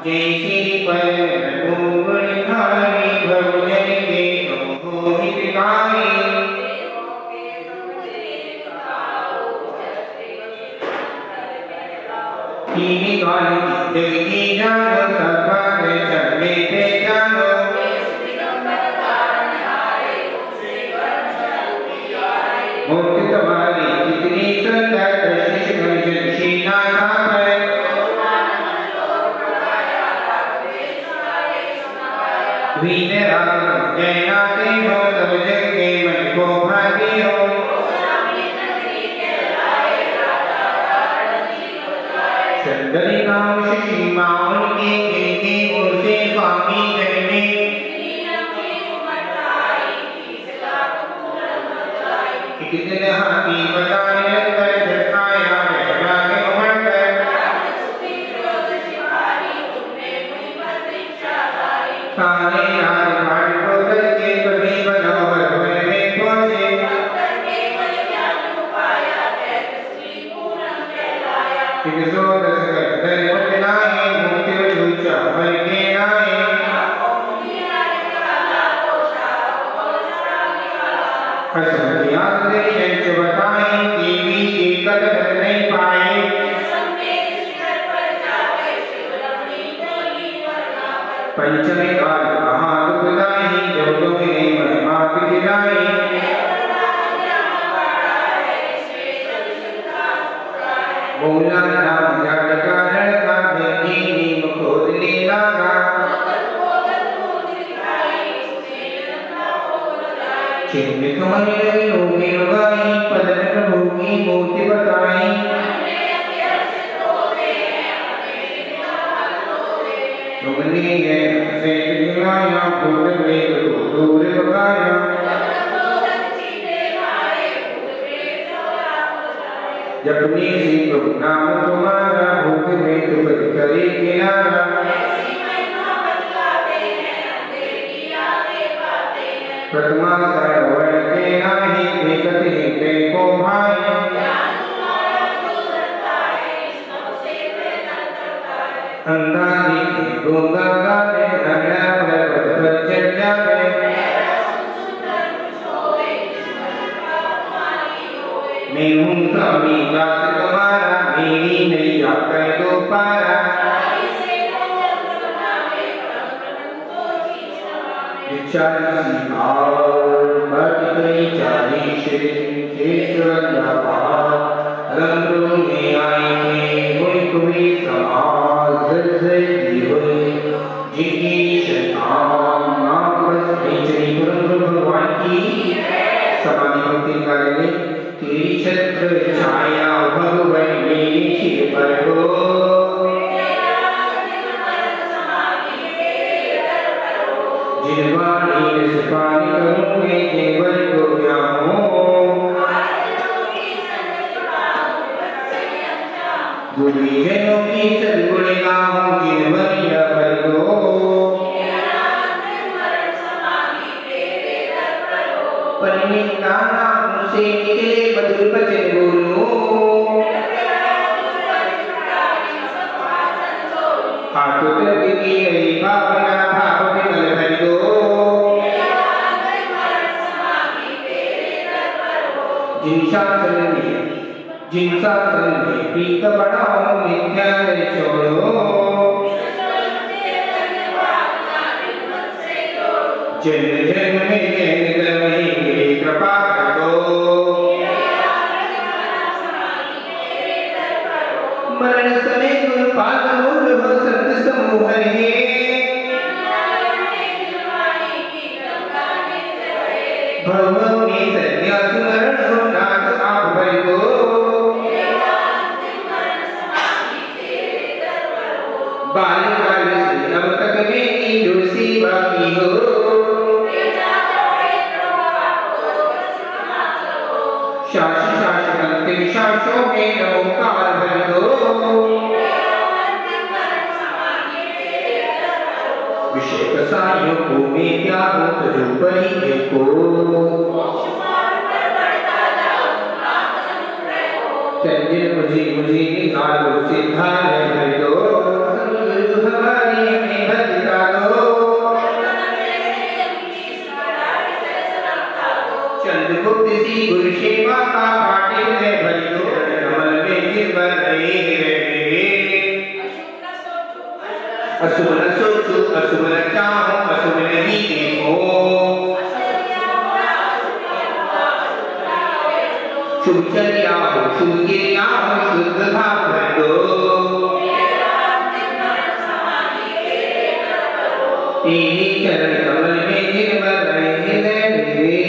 जैसी पर गुणधारी भवजन के तुमको हितकारी तीन काल जगती जानो सभाग चले थे जानो मूर्ति तुम्हारी कितनी सुंदर दृष्टि मंजन शीना सागर वीर राम जयनाते हो सब जग के मन को भाती हो चंदरी नाम शशि माउन के खिलके उर्से स्वामी जन्मे कितने हाथी बताने अंतर झटकाया बहरा के उमड़ कर सारे राजघाट को करके कभी बनोवर वन में पहुंचे सिगसोदस कर पटनाए मुक्ति ऊंचा भर के नाए हसमतिया से यंच बताए देवी के कदर नहीं पाए पंचमे काल महादुखदाई जब तुम्हें महिमा दिलाई बोला नाम जड़ का लड़का बेटी नीम खोदने लगा चिन्हित तुम्हारी लोगे लगाई पदन प्रभु की मूर्ति बताई तुमने ये से दिलाया भूल में दूर भगाया जपनी सी प्रभु नाम तुम्हारा भूख में तुम करे किनारा प्रथमा सरवण के नाही देखत हिते को भाई अंधा दिखे गूंगा गावे नगड़ा पर चढ़ जावे मैं हूँ स्वामी दास तुम्हारा मेरी नैया कर दो पारा चालीसी भाव बढ़ गई 40 रंगों में आएंगे हुई कोई समाज हुई जिनकी शताम आपस में चली भगवान की समाधि भक्ति करेंगे तेरी छत्र छाया भगवान मेरी शिव पर हो जिनवाणी सुपानी करूँगे केवल को क्या हो गुरुजनों की सद्गुण गाऊं जिनवाणी भर दो परिणिता नाम से निकले मधुर वचन बोलो हाथों तक की गई भावना भाव विमल भर दो जिन शासन में प्रीत बढ़ाओ मिथ्या छोड़ो जन्म जन्म में जैन गए कृपा करो मरण समय गुरु पाद मूल हो संत समूह है भव में सन्या सुमरण हो नाथ आप भर दो बाल काल से अब तक मेरी जो सेवा की हो शास शास अंतिम शासों में नमोकार भर दो विषय कसायों को में त्यागो तुझ परी को चंदिर मुझे निकालो सिद्धालय भर दो हमारी गुरु सेवा का पाटे में भरी दो कमल में गिरवर रहे मेरे अशुभ न सोचो अशुभ न चाहो अशुभ नहीं देखो शुभ चर्या हो शुभ क्रिया हो शुद्ध भाव भर दो तेरे चरण कमल में गिरवर रहे मेरे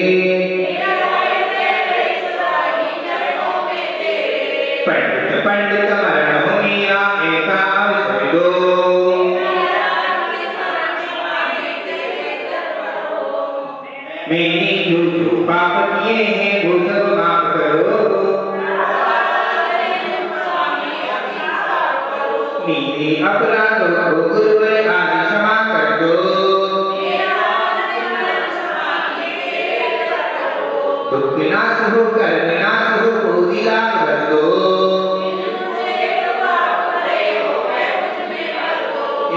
पंडित पंडित मरण हो मेरा ऐसा अवसर दो मैंने जो जो पाप किए हैं वो सब माफ करो मेरे अपराधों को गुरुवर आज क्षमा कर दो दुख नाश हो कर्म नाश हो क्रोधी लाभ कर दो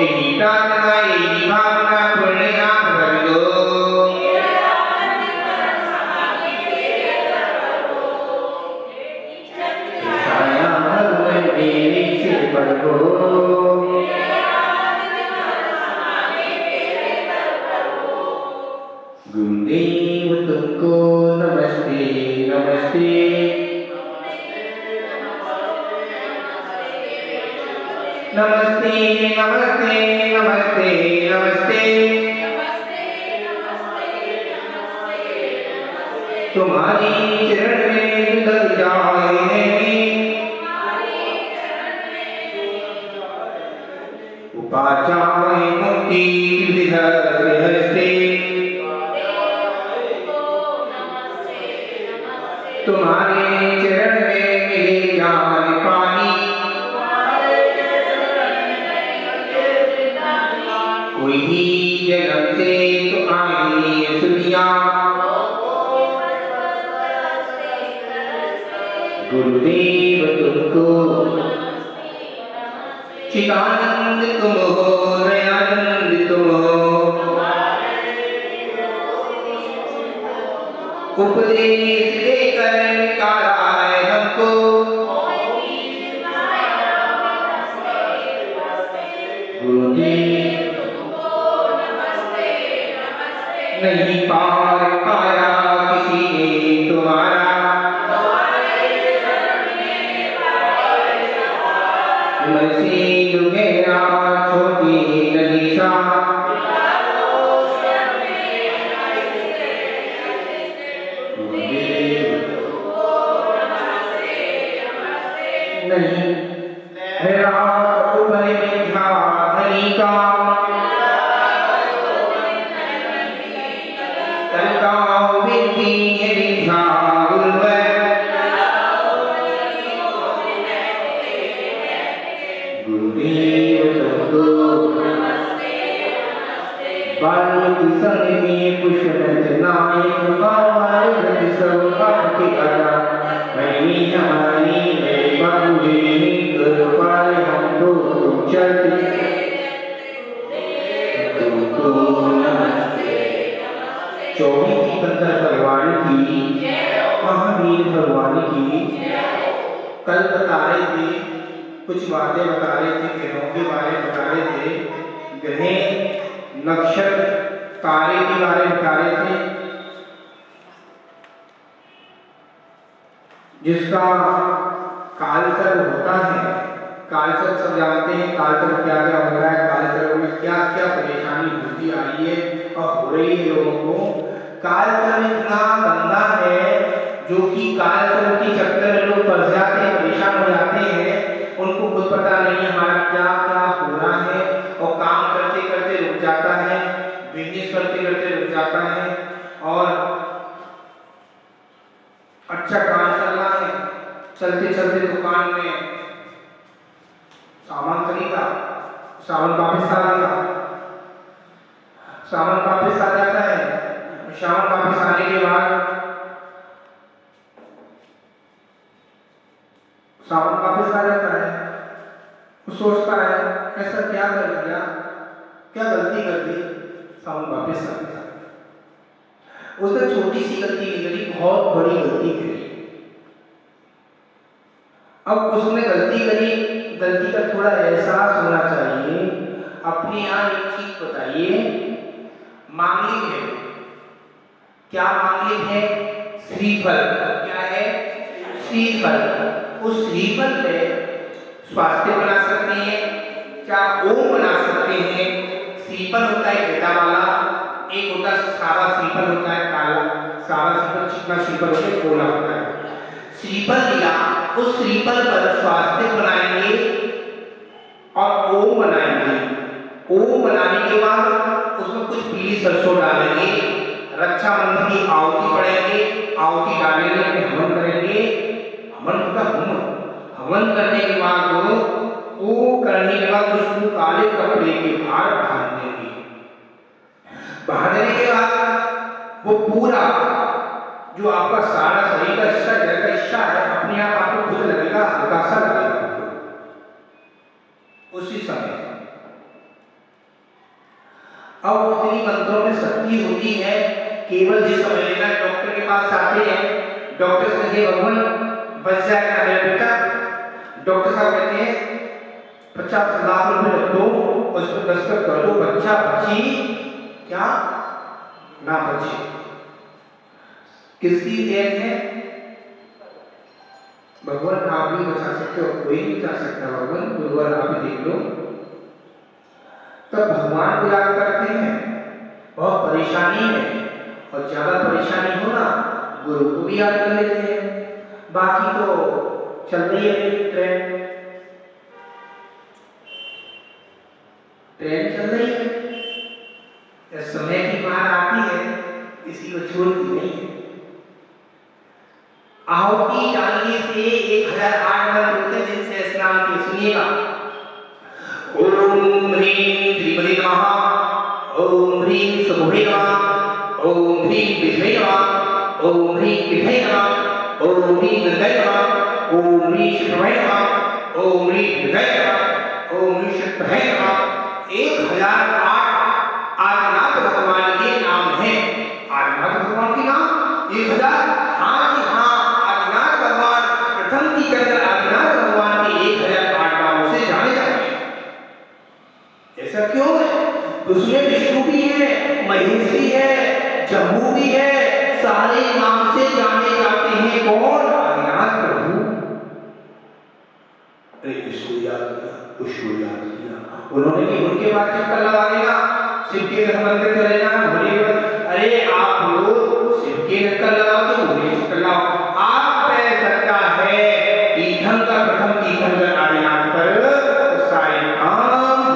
यही प्रार्थना यही भावना पुण्य आप भर दो छाया भगवान मेरे सिर पर हो गुरुदेव तुमको नमस्ते नमस्ते नमस्ते नमस्ते नमस्ते नमस्ते तुम्हारी चरण में लग जाए उपाचाय मुक्ति हस्ते तुम्हारे चरण में मिले ज्ञान पानी कोई ही जन्म से तो आई सुनिया गुरुदेव तुमको चिदानंद तुम हो दयानंद तुम हो उपदेश देकर निकाला है हमको गुरुदेव नहीं पार पाया किसी ने तुम्हारा मसीह गहरा छोटी नदी सा नहीं मेरा ऊपर मीठा धनी का तलका विधि है मीठा गुरुवर गुरुदेव तुमको बालक संग में पुष्पदंत नायक बाबा सब आपके कथा मैंने हमारी कृपाल हमको तुम चलते तुमको नमस्ते 24 सितंबर भगवान की महावीर भगवान की कल बता रहे थे कुछ बातें बता रहे थे ग्रहों के बारे में बता रहे थे ग्रह नक्षत्र तारे के बारे में बता रहे थे जिसका कालसर्प होता है कालसर्प सब जानते हैं कालसर्प क्या क्या हो रहा है कालसर्प में क्या क्या परेशानी होती आ रही है और हो रही है लोगों को कालसर्प इतना गंदा है जो कि कालसर्प के चक्कर में लोग फंस जाते हैं परेशान हो जाते हैं उनको खुद पता नहीं है हमारा क्या क्या हो रहा है और काम करते करते रुक जाता है बिजनेस करते करते रुक जाता है और अच्छा काम चल रहा है चलते चलते दुकान में सामान खरीदा सामान वापस आ गया सामान वापस आ जाता है सामान वापस आने के बाद सामान वापस आ जाता है वो सोचता है ऐसा क्या कर दिया क्या गलती कर दी सामान वापस आ गया उसने छोटी सी गलती नहीं करी, बहुत बड़ी गलती करी। अब उसने गलती करी, गलती का थोड़ा एहसास होना चाहिए। अपने यहाँ एक चीज बताइए, मांगलिक है, क्या मांगलिक है? श्रीफल। क्या है? श्रीफल। उस श्रीफल पे स्वास्थ्य बना सकते हैं, क्या ओम बना सकते हैं। श्रीफल होता है गदा वाला, एक होता है सावा श्रीफल होता है काला, सावा श्रीफल चिकना श्रीफल होता है, गोला होता है। श्रीफल लिया, उस श्रीफल पर स्वास्थ्य बनाएंगे और ओम बनाएंगे। ओम बनाने के बाद उसमें कुछ पीली सरसों डालेंगे, रक्षाबंधन की आहुति पढ़ेंगे, आहुति डालेंगे, हवन करेंगे। हवन होता है, हवन करने के बाद वो करने के बाद उसको काले कपड़े के बाहर बांध देंगे। बांध देने के बाद वो पूरा जो आपका सारा शरीर का हिस्सा जगह हिस्सा है, अपने आप आपको खुद लगेगा, हल्का सा लगेगा उसी समय। अब इतनी मंत्रों में शक्ति होती है, केवल जिस समय लेना डॉक्टर के पास आते हैं, डॉक्टर से कहते हैं भगवान बच जाएगा मेरा बेटा। डॉक्टर साहब कहते हैं 50 लाख रुपए रख दो, उस पर दस्तखत कर दो, बच्चा बची क्या ना बची। किसकी देन है? भगवान आप भी बचा सकते हो, कोई नहीं बचा सकता। भगवान गुरुवार आप ही देख लो। तब भगवान को याद करते हैं, बहुत परेशानी है और ज्यादा परेशानी हो ना, गुरु को भी याद कर लेते हैं। बाकी तो चल रही है ट्रेन, ट्रेन चल रही है, समय की मार आती है, किसी को छोड़ती नहीं है। आहुति डालने से 1008 मंत्र होते हैं, जिनसे स्नान के सुनिएगा। ओम ह्रीं श्रीमते नमः, ओम ह्रीं शुभे नमः, ओम ह्रीं विष्णवे नमः, ओम ह्रीं विष्णवे नमः, ओम ह्रीं गंगाय नमः, ओम ह्रीं शुभे नमः, ओम ह्रीं हृदय नमः, ओम ह्रीं शुभे नमः। 1008 आदिनाथ भगवान के नाम है। आदिनाथ भगवान के नाम 1000। हाँ जी हाँ, आदिनाथ भगवान प्रथम तीर्थंकर आदिनाथ भगवान के 1008 नामों से जाने जाते हैं। ऐसा क्यों है? उसमें विष्णु भी है, महेश भी है, जम्बू भी है, सारे नाम से जाने जाते हैं। कौन? आदिनाथ प्रभु। अरे इसको याद किया, उसको याद किया, उन्होंने भी उनके बाद चक्कर लगा देना, शिव के मंदिर चले जाना, भोले। अरे आप लोग शिव के चक्कर लगाओ तो भोले चक्कर लगाओ। आप पे सकता है तीर्थंकर प्रथम तीर्थंकर आदिनाथ पर सारे काम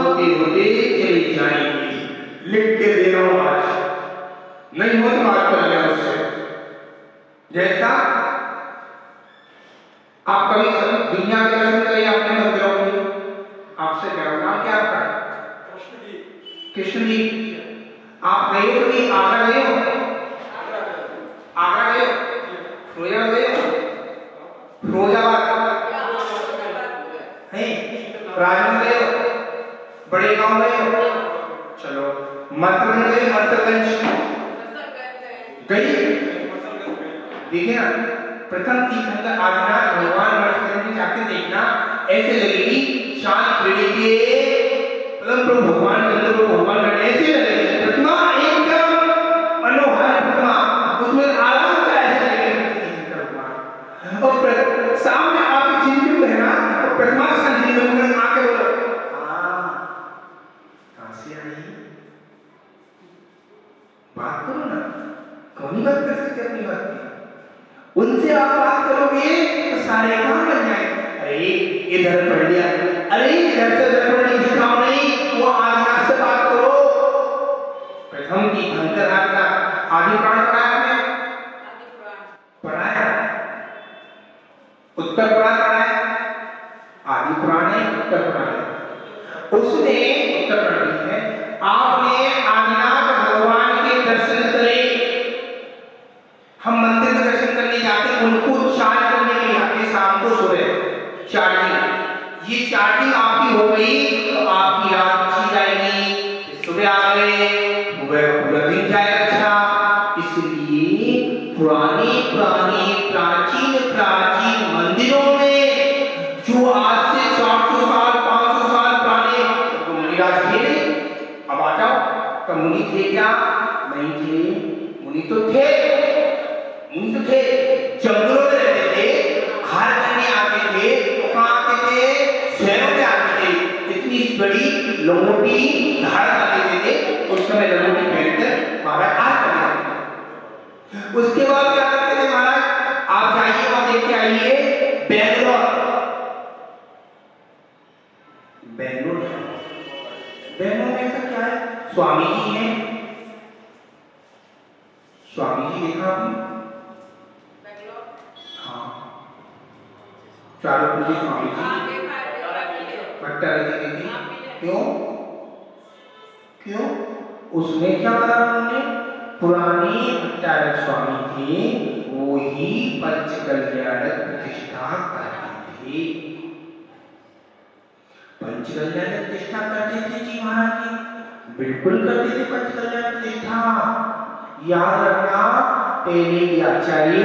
होते होते चले जाएंगे। लिख के दे रहा हूं, आज नहीं हो तो बात कर लिया उससे। जैसा आप कभी दुनिया के दर्शन करें अपने मंदिरों में, आपसे क्या नाम क्या आपका? कृष्ण जी। आप गए हो कभी? आगरा गए हो? आगरा गए हो? फिरोजाबाद गए हो? फिरोजाबाद नहीं, राजमहल गए हो? बड़े गांव गए हो? चलो मथुरा गए? मथुरगंज गई? देखिए ना, प्रथम तीर्थंकर आदिनाथ भगवान मथुरगंज में जाके देखना, ऐसे लगेगी शांत हृदय के प्रभु भगवान चंद्र भगवान ऐसे लगेगी प्रतिमा, एकदम मनोहर प्रतिमा, उसमें आराम से ऐसे लगेगी भगवान। और सामने आपके चिन्ह है ना, तो प्रतिमा के साथ चिन्ह में आके बोलो हाँ कहाँ से आई, बात करो ना, कौन बात कर सकते अपनी बात की। उनसे आप बात करोगे तो सारे काम बन जाएंगे। अरे इधर पढ़ लिया, अरे इधर से उधर पढ़ लिया, काम नहीं, वो आदिनाथ से बात करो। प्रथम तीर्थंकर आदिनाथ, आदि पुराण पढ़ाया आपने? पढ़ाया। उत्तर पुराण पढ़ाया? आदि पुराण है, उत्तर पुराण है। उसने उत्तर पुराण है, आपने आदिनाथ भगवान के दर्शन करे। हम मंदिर में दर्शन करने जाते हैं, उनको चार्ज करने के लिए आते, शाम को सुबह चार्जिंग। ये चार्जिंग आपकी हो गई तो आपकी रात अच्छी जाएगी, सुबह आ गए सुबह पूरा दिन जाएगा अच्छा। इसलिए मुनिराज थे नहीं, अब आ जाओ। तो मुनि थे क्या? नहीं थे। मुनि तो थे, जंगलों में रहते थे, हर महीने आते थे। तो कहाँ आते थे? शहरों में आते थे। इतनी बड़ी लंगोटी धारण कर लेते थे, उस समय लंगोटी पहनकर महाराज आ करते। उसके बाद क्या करते थे महाराज? आप जाइए और देख के आइए बेंगलोर। बेंगलोर में ऐसा क्या है? स्वामी जी हैं। स्वामी जी देखा आपने? हाँ, चारों पूजे स्वामी जी, भट्टारक जी देखी। क्यों? उसमें क्या करा उन्होंने? पुरानी भट्टारक स्वामी थे, वो ही पंचकल्याणक प्रतिष्ठा करते थे। पंचकल्याणक प्रतिष्ठा करते थे जी महाराज जी, बिल्कुल करते थे पंचकल्याण प्रतिष्ठा। याद रखना, पहले के आचार्य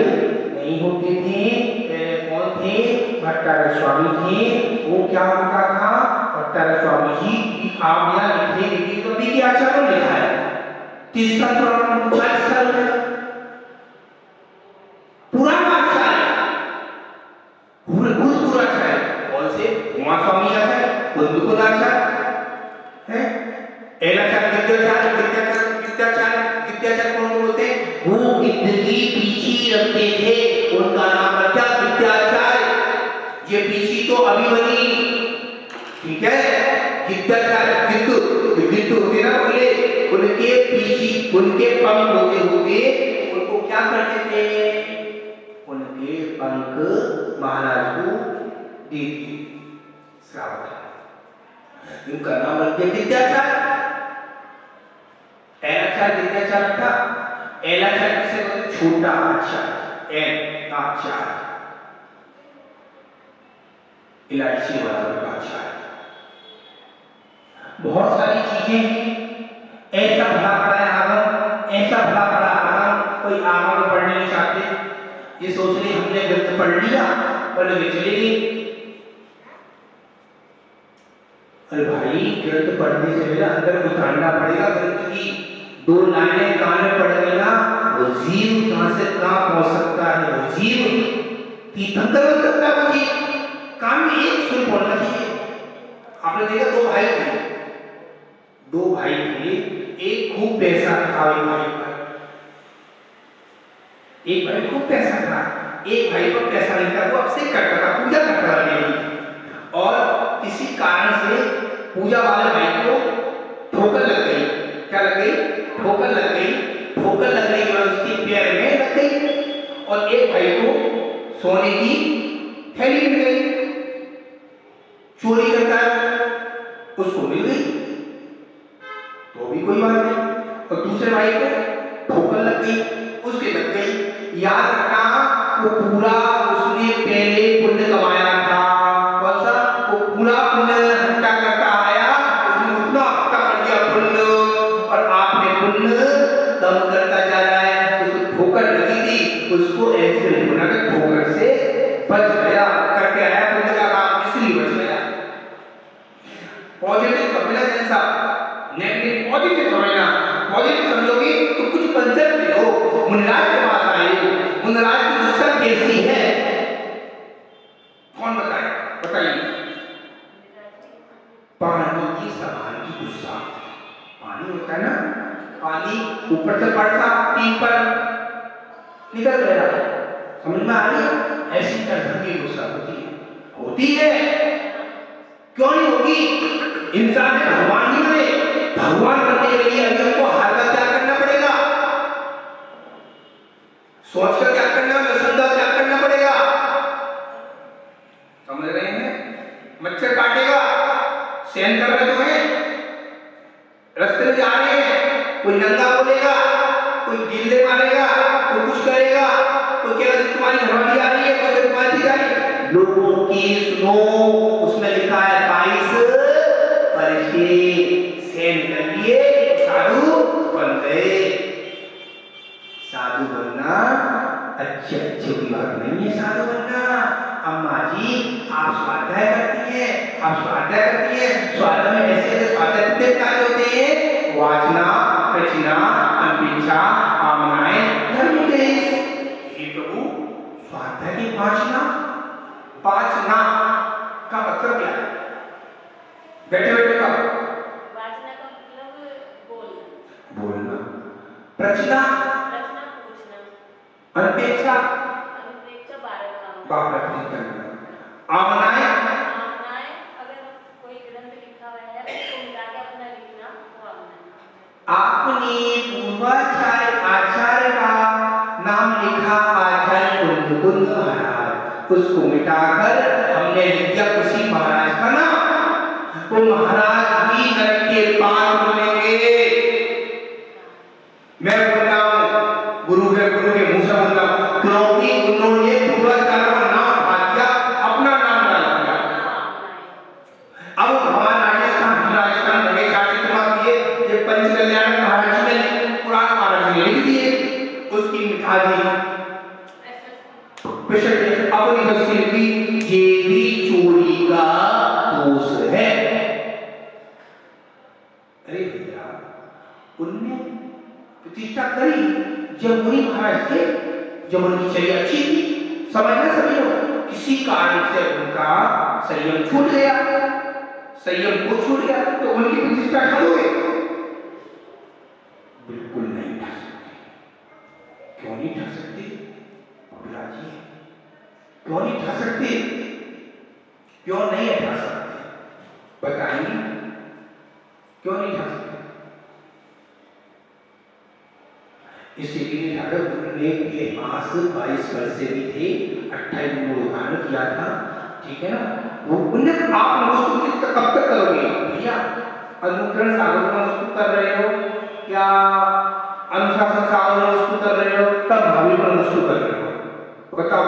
नहीं होते थे। पहले कौन थे? भट्टारक स्वामी थे। वो क्या होता था? भट्टारक स्वामी जी आप यहाँ लिखे तो भी आचार्य लिखा है 30 साल पुराना, 40 साल का पुराना आचार्य, पूरा आचार्य। कौन से? उमा स्वामी आचार्य, कुंदकुल आचार्य है, एलाचार्य, विद्याचार्य कौन बोलते हैं? वो गिद्धि पीछी रखते थे, उनका नाम रखा विद्याचार्य। ये पीछी तो अभी बनी, ठीक है? गिद्धाचार्य, गिद्धू होते ना बोले, उनके पीछी, उनके पंख होते उनको क्या करते थे? उनके पंख महाराज को दे दिए, श्रावण। उनका नाम रख दिया विद्याचार्य। एलाचार्य विद्याचार्य था। एलाचार्य किसे बोलते? छोटा आचार्य, आचार्य, इलायची वाला आचार्य। बहुत सारी चीजें, ऐसा भला पड़ा है आगम, ऐसा भला पड़ा आगम, कोई आगम पढ़ने नहीं चाहते, ये सोच रहे हमने ग्रंथ पढ़ लिया और लगे चले गए। अरे भाई, ग्रंथ पढ़ने से पहले अंदर उतारना पड़ेगा। ग्रंथ की 2 लाइनें कान में पड़ गई ना, वो जीव कहां से कहां पहुंच सकता है? वो जीव तीर्थंकर हो सकता है। वो जीव कान में एक सुर पड़ना चाहिए। आपने देखा 2 भाई थे, एक खूब पैसा था, एक भाई खूब पैसा था, एक भाई पर पैसा नहीं था, वो अभिषेक करता था, पूजा करता था। और किसी कारण से पूजा वाले भाई को ठोकर लग गई। क्या लग गई? ठोकर लग गई। ठोकर लगने के बाद उसके पैर में लग गई और एक भाई को सोने की थैली मिल गई। चोरी करता है, उसको मिल गई तो भी कोई बात नहीं। और दूसरे भाई को ठोकर लग गई, उसके लग गई। याद रखना, वो पूरा उसने पहले पुण्य कमाया था। कौन सा? वो पूरा पुण्य हट्टा करता आया, उसने उतना हट्टा कर दिया पुण्य, और आपने पुण्य कम करता जा रहा है। उसको ठोकर लगी थी, उसको ऐसे होना कि ठोकर से बच गया, करके आया पुण्य का काम, इसलिए बच गया। पॉजिटिव समझना जैसा, नेगेटिव पॉजिटिव समझना। पॉजिटिव समझोगे तो कुछ कंसेप्ट ले लो। मुनिराज के पास आए, मुनिराज की गुस्सा कैसी है? कौन बताए? बताइए। पानी की समान की गुस्सा। पानी होता है ना, पानी ऊपर से पड़ता, टीम पर निकल गया, समझ में आ रही? ऐसी तरह की गुस्सा होती है। क्यों नहीं होगी? इंसान ने भगवान ही बने, भगवान बनने के लिए अभी हमको हार का त्याग करना पड़ेगा, सोच का त्याग करना, व्यसन का त्याग करना पड़ेगा। समझ रहे हैं? मच्छर काटेगा, सहन कर रहे तुम्हें, रास्ते में जा रहे हैं, कोई नंगा बोलेगा, कोई गिल्ले मारेगा, कोई कुछ करेगा, कोई कहेगा तुम्हारी घरवाली आ रही है, कोई तुम्हारी जा रही है। लोगों की सुनो, उसमें लिखा है 22 परिश्रे सहन कर लिए, साधु बन गए। साधु बनना अच्छी बात नहीं है। साधु बनना, अम्मा जी आप स्वाध्याय करती हैं, स्वाध्याय में ऐसे स्वाध्याय प्रचना प्रश्न पूछना, अनपेक्षा अनुप्रेक्षा बारह काम, आमनाएं आमनाएं अगर कोई ग्रंथ लिखा हुआ है उसको मिला के अपना लिखना वो आमना। आपने पूर्वाचार्य आचार्य का नाम लिखा आचार्य कुंद महाराज, उसको मिटाकर हमने लिख दिया उसी महाराज का नाम। वो महाराज भी नरक के पार बनेंगे। मैं बोल रहा हूँ गुरु के मुंह से बोल रहा हूँ, क्योंकि उन्होंने पूर्वाचार्य का नाम हटा दिया, अपना नाम डाल दिया। अब हमारा राजस्थान लगे चाचित्रमा किए, ये पंच कल्याण महाराज जी ने पुराण महाराज जी ने लिख दिए, उसकी मिठा दी अपनी बस्ती की, ये भी चोरी का दोष है। अरे भैया उनने प्रतिष्ठा करी जब मुनि महाराज थे, जब उनकी चर्या अच्छी थी, समझना सभी लोग, किसी कारण से उनका संयम छूट गया, संयम को छूट गया तो उनकी प्रतिष्ठा खत्म हो गई। बिल्कुल नहीं उठा सकते। क्यों नहीं उठा सकते? जी क्यों नहीं उठा सकते? क्यों नहीं उठा सकते? बताइए क्यों नहीं उठा सकते? इसीलिए अगर उन्होंने मास 22 वर्ष से भी थे, 28 में उद्घाटन किया था, ठीक है ना? वो उन्हें आप अनुष्ठित कब तक करोगे भैया? अनुकरण सागर में अनुष्ठित कर रहे हो या अनुशासन सागर में अनुष्ठित कर रहे हो, तब भावी में अनुष्ठित कर रहे हो, बताओ।